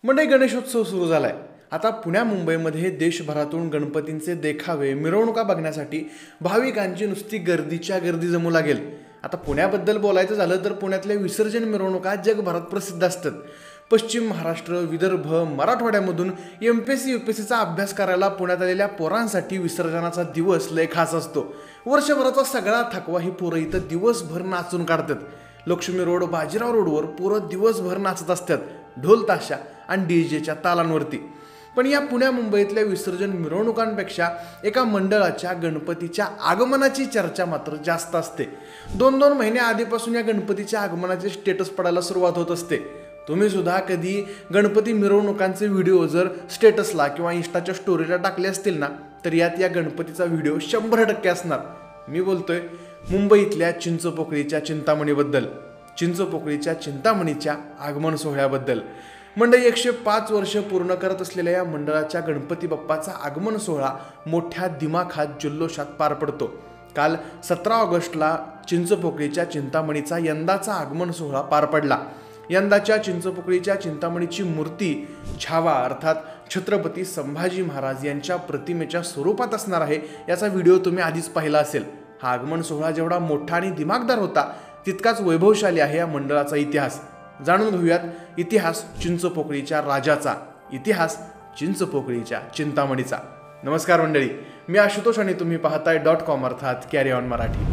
मंडळी, गणेशोत्सव सुरू झालाय। आता पुण्या मुंबईमध्ये देशभरातून गणपतींचे देखावे मिरवणुका बघण्यासाठी भाविकांची नुसती गर्दीच्या गर्दी जमू लागेल। आता पुण्याबद्दल बोलायचं झालं तर पुण्यातल्या विसर्जन मिरवणुका जगभरात प्रसिद्ध असतात। पश्चिम महाराष्ट्र, विदर्भ, मराठवाड्यामधून एमपीएससी यूपीएससीचा अभ्यास करायला पुण्यात आलेल्या पोरांसाठी विसर्जनाचा दिवस लय खास असतो। वर्षभराचा सगळा थकवा ही पोरं इथं दिवसभर नाचून काढतात। लक्ष्मी रोड, बाजीराव रोडवर पोरं दिवसभर नाचत असतात, ढोल ताशा आणि डीजेच्या तालांवरती। पण या पुण्या मुंबईतल्या विसर्जन मिरवणुकांपेक्षा एका मंडळाच्या गणपतीच्या आगमनाची चर्चा मात्र जास्त असते। 2-2 महिने आधीपासून या गणपतीच्या आगमनाचे स्टेटस पडायला सुरुवात होत असते। तुम्ही सुद्धा कधी गणपती मिरवणुकांचे व्हिडिओ जर स्टेटसला किंवा इंस्टाच्या स्टोरीला टाकले असतील ना, तर यात या गणपतीचा व्हिडिओ 100% असणार। मी बोलतोय मुंबईतल्या चिंचपोकळीच्या चिंतामणीबद्दल, चिंचपोकळीच्या चिंतामणीच्या आगमन सोहळ्याबद्दल। मंडळी, 105 वर्ष पूर्ण करत असलेल्या या मंडळाच्या गणपती बाप्पाचा आगमन सोहळा मोठ्या दिमाखात जल्लोषात पार पडतो। काल 17 ऑगस्टला चिंचपोकळीच्या चिंतामणीचा यंदाचा आगमन सोहळा पार पडला। यंदाच्या चिंचपोकळीच्या चिंतामणीची मूर्ती छावा अर्थात छत्रपती संभाजी महाराज यांच्या प्रतिमेच्या स्वरूपात असणार आहे। याचा व्हिडिओ तुम्ही आधीच पाहिला असेल। हा आगमन सोहळा जेवढा मोठा आणि दिमागदार होता, तितकाच वैभवशाली आहे या मंडळाचा इतिहास। जाणून घेऊयात इतिहास चिंचपोकळीच्या राजाचा, इतिहास चिंचपोकळीच्या चिंतामणीचा। नमस्कार मंडळी, मी आशुतोष आणि तुम्ही पाहताय .com अर्थात कॅरी ऑन मराठी।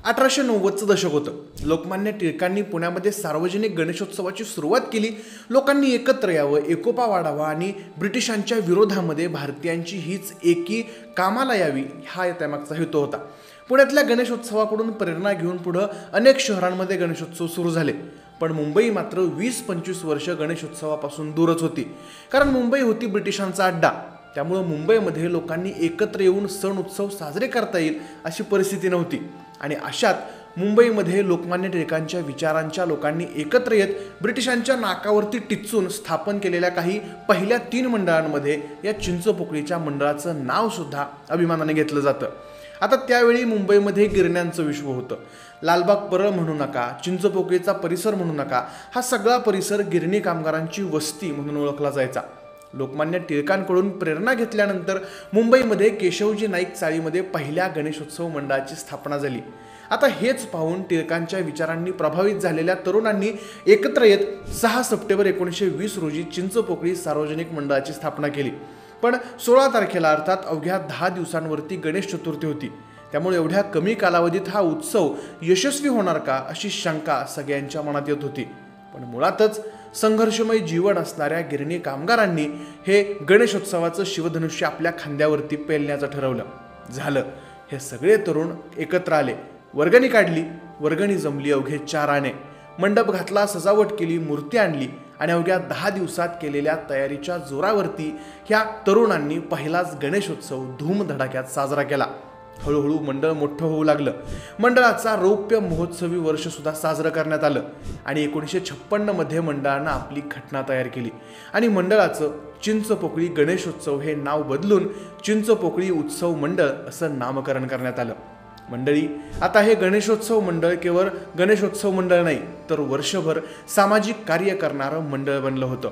1890चं दशक होतं। लोकमान्य टिळकांनी पुण्यामध्ये सार्वजनिक गणेशोत्सवाची सुरुवात केली। लोकांनी एकत्र यावं, एकोपा वाढावा आणि ब्रिटिशांच्या विरोधामध्ये भारतीयांची हीच एकी कामाला यावी, हा त्यामागचा हेतू होता। पुण्यातल्या गणेशोत्सवाकडून प्रेरणा घेऊन पुढं अनेक शहरांमध्ये गणेशोत्सव सुरू झाले। पण मुंबई मात्र 20-25 वर्ष गणेशोत्सवापासून दूरच होती, कारण मुंबई होती ब्रिटिशांचा अड्डा। त्यामुळे मुंबईमध्ये लोकांनी एकत्र येऊन सण उत्सव साजरे करता येईल अशी परिस्थिती नव्हती। आणि अशात मुंबईमध्ये लोकमान्य टिळकांच्या विचारांच्या लोकांनी एकत्र येत ब्रिटिशांच्या नाकावरती टिच्चून स्थापन केलेल्या काही पहिल्या 3 मंडळांमध्ये या चिंचपोकळीच्या मंडळाचं नाव सुद्धा अभिमानाने घेतलं जातं। आता त्यावेळी मुंबईमध्ये गिरण्यांचं विश्व होतं। लालबाग परळ म्हणू नका, चिंचपोकळीचा परिसर म्हणू नका, हा सगळा परिसर गिरणी कामगारांची वस्ती म्हणून ओळखला जायचा। लोकमान्य टिळकांकडून प्रेरणा घेतल्यानंतर मुंबईमध्ये केशवजी नाईक चाळीमध्ये पहिल्या गणेशोत्सव मंडळाची स्थापना झाली। आता हेच पाहून टिळकांच्या विचारांनी प्रभावित झालेल्या तरुणांनी एकत्र येत 6 सप्टेंबर 1920 रोजी चिंचपोकळी सार्वजनिक मंडळाची स्थापना केली। पण 16 तारखेला अर्थात अवघ्या 10 दिवसांवरती गणेश चतुर्थी होती। त्यामुळे एवढ्या कमी कालावधीत हा उत्सव यशस्वी होणार का अशी शंका सगळ्यांच्या मनात येत होती। पण मुळातच संघर्षमय जीवन असणाऱ्या गिरणी कामगारांनी हे गणेशोत्सवाचं शिवधनुष्य आपल्या खांद्यावरती पेलण्याचं ठरवलं। झालं, हे सगळे तरुण एकत्र आले, वर्गणी काढली, वर्गणी जमली अवघे 4 आणे, मंडप घातला, सजावट केली, मूर्ती आणली आणि अवघ्या 10 दिवसात केलेल्या तयारीच्या जोरावरती ह्या तरुणांनी पहिलाच गणेशोत्सव धूमधडाक्यात साजरा केला। हळूहळू मंडळ मोठं होऊ लागलं। मंडळाचा रौप्य महोत्सवी वर्ष सुद्धा साजरं करण्यात आलं आणि 1956 मध्ये मंडळानं आपली घटना तयार केली आणि मंडळाचं चिंचपोकळी गणेशोत्सव हे नाव बदलून चिंचपोकळी उत्सव मंडळ असं नामकरण करण्यात आलं। मंडळी, आता हे गणेशोत्सव मंडळ केवळ गणेशोत्सव मंडळ नाही, तर वर्षभर सामाजिक कार्य करणारं मंडळ बनलं होतं।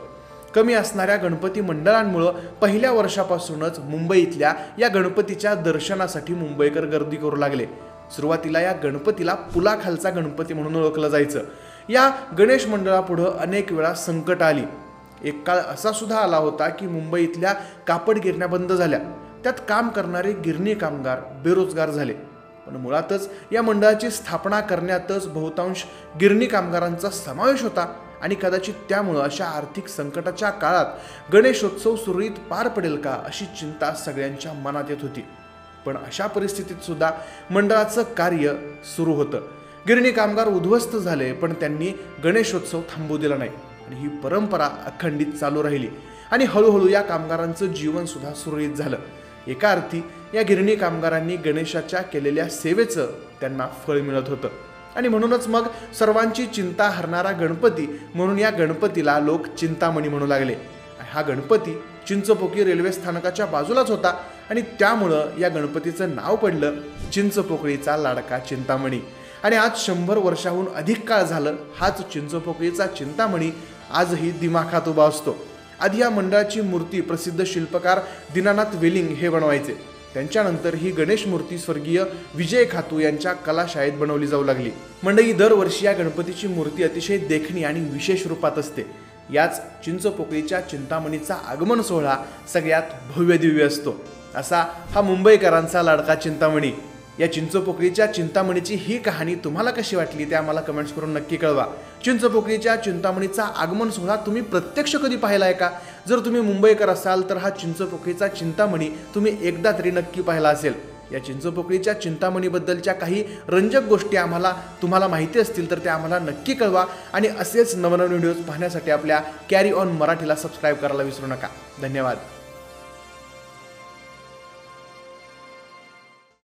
कमी असणाऱ्या गणपती मंडळांमुळं पहिल्या वर्षापासूनच मुंबईतल्या या गणपतीच्या दर्शनासाठी मुंबईकर गर्दी करू लागले। सुरुवातीला या गणपतीला पुलाखालचा गणपती म्हणून ओळखलं जायचं। या गणेश मंडळापुढं अनेक वेळा संकट आली। एक काळ असा सुद्धा आला होता की मुंबईतल्या कापड गिरण्या बंद झाल्या, त्यात काम करणारे गिरणी कामगार बेरोजगार झाले। पण मुळातच या मंडळाची स्थापना करण्यातच बहुतांश गिरणी कामगारांचा समावेश होता आणि कदाचित त्यामुळं अशा आर्थिक संकटाच्या काळात गणेशोत्सव सुरळीत पार पडेल का अशी चिंता सगळ्यांच्या मनात येत होती। पण अशा परिस्थितीत सुद्धा मंडळाचं कार्य सुरू होतं। गिरणी कामगार उद्ध्वस्त झाले, पण त्यांनी गणेशोत्सव थांबू दिला नाही आणि ही परंपरा अखंडित चालू राहिली आणि हळूहळू या कामगारांचं जीवन सुद्धा सुरळीत झालं। एका अर्थी या गिरणी कामगारांनी गणेशाच्या केलेल्या सेवेचं त्यांना फळ मिळत होतं आणि म्हणूनच मग सर्वांची चिंता हरणारा गणपती म्हणून या गणपतीला लोक चिंतामणी म्हणू लागले। हा गणपती चिंचपोकळी रेल्वे स्थानकाच्या बाजूलाच होता आणि त्यामुळं या गणपतीचं नाव पडलं चिंचपोकळीचा लाडका चिंतामणी। आणि आज 100 वर्षाहून अधिक काळ झालं हाच चिंचपोकळीचा चिंतामणी आजही दिमाखात उभा असतो. आधी या मंडळाची मूर्ती प्रसिद्ध शिल्पकार दीनानाथ वेलिंग हे बनवायचे. त्यांच्यानंतर ही गणेश मूर्ती स्वर्गीय विजय खातू यांच्या कलाशाळेत बनवली जाऊ लागली. मंडळी, दरवर्षी या गणपतीची मूर्ती अतिशय देखणी आणि विशेष रूपात असते. याच चिंचपोकळीच्या चिंतामणीचा आगमन सोहळा सगळ्यात भव्य दिव्य असतो. असा हा मुंबईकरांचा लाडका चिंतामणी. या चिंचपोकळीच्या चिंतामणीची ही कहाणी तुम्हाला कशी वाटली ते आम्हाला कमेंट्स करून नक्की कळवा. चिंचपोकळीच्या चिंतामणीचा आगमन सोहळा तुम्ही प्रत्यक्ष कधी पाहिला आहे का? जर तुम्ही मुंबईकर असाल तर हा चिंचपोकळीचा चिंतामणी तुम्ही एकदा तरी नक्की पाहिला असेल. या चिंचपोकळीच्या चिंतामणीबद्दलच्या काही रंजक गोष्टी तुम्हाला माहिती असतील तर त्या आम्हाला नक्की कळवा. आणि असेच नवनवीन व्हिडिओज पाहण्यासाठी आपल्या कॅरी ऑन मराठीला सबस्क्राईब करायला विसरू नका. धन्यवाद.